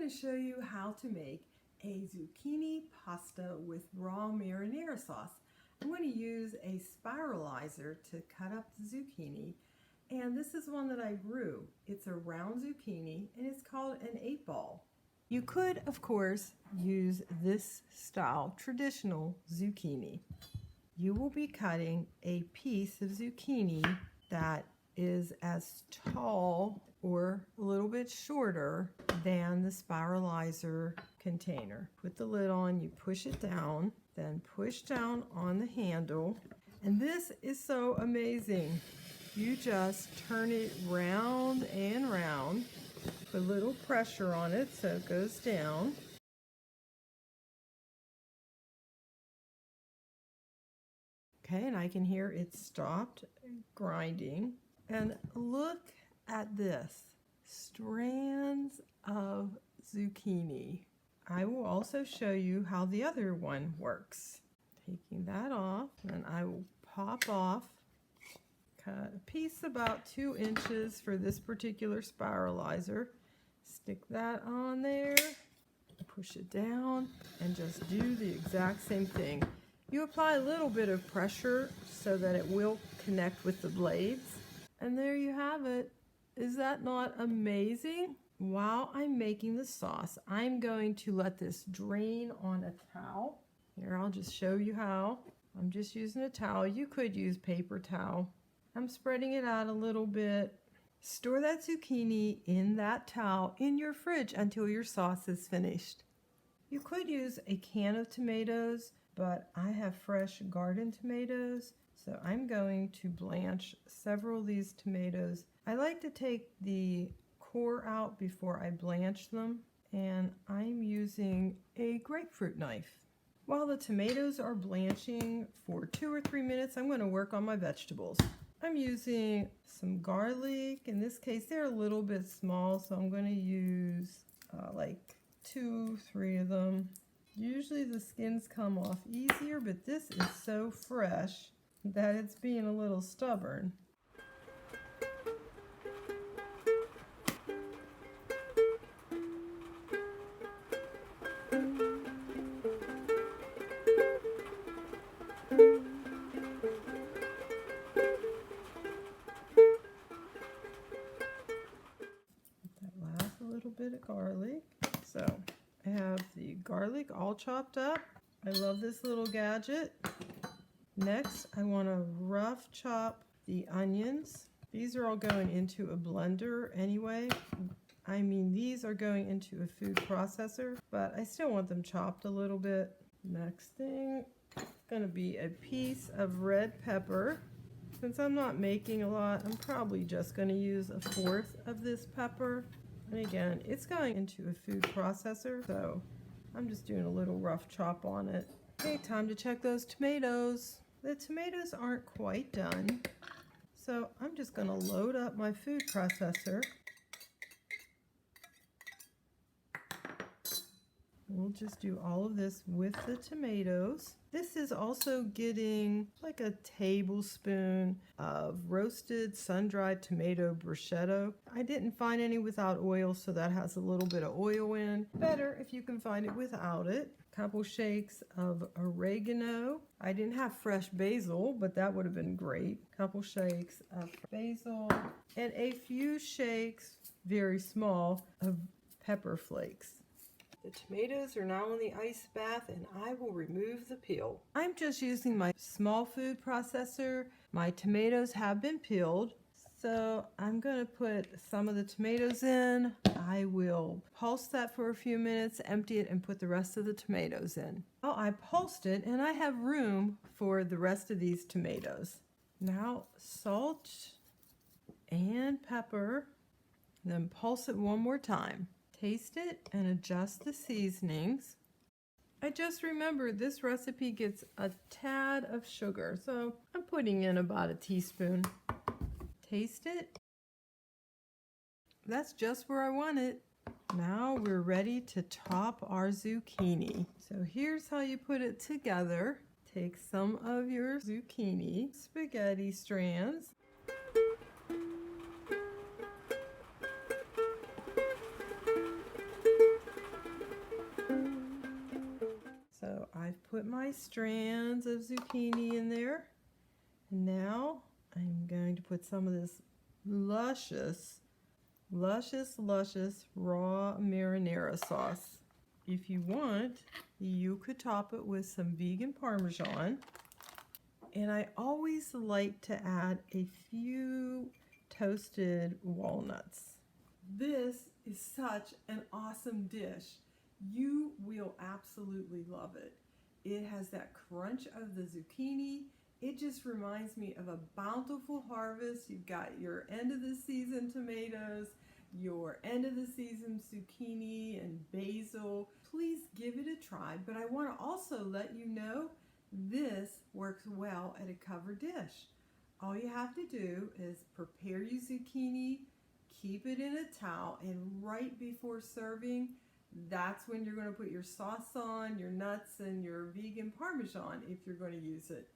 going to show you how to make a zucchini pasta with raw marinara sauce. I'm going to use a spiralizer to cut up the zucchini, and this is one that I grew. It's a round zucchini and it's called an 8-ball. You could, of course, use this style traditional zucchini. You will be cutting a piece of zucchini that is as tall or a little bit shorter than the spiralizer container. Put the lid on, you push it down, then push down on the handle, and this is so amazing. You just turn it round and round, put a little pressure on it so it goes down. Okay, and I can hear it stopped grinding. And look at this, strands of zucchini. I will also show you how the other one works. Taking that off, and I will pop off, cut a piece about 2 inches for this particular spiralizer. Stick that on there, push it down, and just do the exact same thing. You apply a little bit of pressure so that it will connect with the blades. And there you have it. Is that not amazing? While I'm making the sauce, I'm going to let this drain on a towel. Here, I'll just show you how. I'm just using a towel. You could use paper towel. I'm spreading it out a little bit. Store that zucchini in that towel in your fridge until your sauce is finished. You could use a can of tomatoes, but I have fresh garden tomatoes, so I'm going to blanch several of these tomatoes. I like to take the core out before I blanch them, and I'm using a grapefruit knife. While the tomatoes are blanching for 2 or 3 minutes, I'm going to work on my vegetables. I'm using some garlic. In this case, they're a little bit small, so I'm going to use like 2, 3 of them. Usually the skins come off easier, but this is so fresh that it's being a little stubborn. That last little bit of garlic. So I have the garlic all chopped up. I love this little gadget. Next, I want to rough chop the onions. These are all going into a blender anyway. I mean, these are going into a food processor, but I still want them chopped a little bit. Next thing, going to be a piece of red pepper. Since I'm not making a lot, I'm probably just going to use 1/4 of this pepper. And again, it's going into a food processor, so I'm just doing a little rough chop on it. Okay, time to check those tomatoes. The tomatoes aren't quite done, so I'm just going to load up my food processor. We'll just do all of this with the tomatoes. This is also getting like a tablespoon of roasted sun-dried tomato bruschetta. I didn't find any without oil, so that has a little bit of oil in. Better if you can find it without it. Couple shakes of oregano. I didn't have fresh basil, but that would have been great. Couple shakes of basil and a few shakes, very small, of pepper flakes. The tomatoes are now in the ice bath, and I will remove the peel. I'm just using my small food processor. My tomatoes have been peeled, so I'm going to put some of the tomatoes in. I will pulse that for a few minutes, empty it, and put the rest of the tomatoes in. Oh, I pulsed it, and I have room for the rest of these tomatoes. Now, salt and pepper, and then pulse it one more time. Taste it and adjust the seasonings. I just remembered this recipe gets a tad of sugar, so I'm putting in about a teaspoon. Taste it. That's just where I want it. Now we're ready to top our zucchini. So here's how you put it together. Take some of your zucchini spaghetti strands, my strands of zucchini in there. And now I'm going to put some of this luscious raw marinara sauce. If you want, you could top it with some vegan Parmesan. And I always like to add a few toasted walnuts. This is such an awesome dish. You will absolutely love it. It has that crunch of the zucchini. It just reminds me of a bountiful harvest. You've got your end of the season tomatoes, your end of the season zucchini and basil. Please give it a try, but I want to also let you know this works well at a covered dish. All you have to do is prepare your zucchini, keep it in a towel, and right before serving, that's when you're going to put your sauce on, your nuts, and your vegan Parmesan if you're going to use it.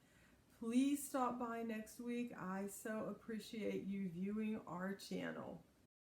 Please stop by next week. I so appreciate you viewing our channel.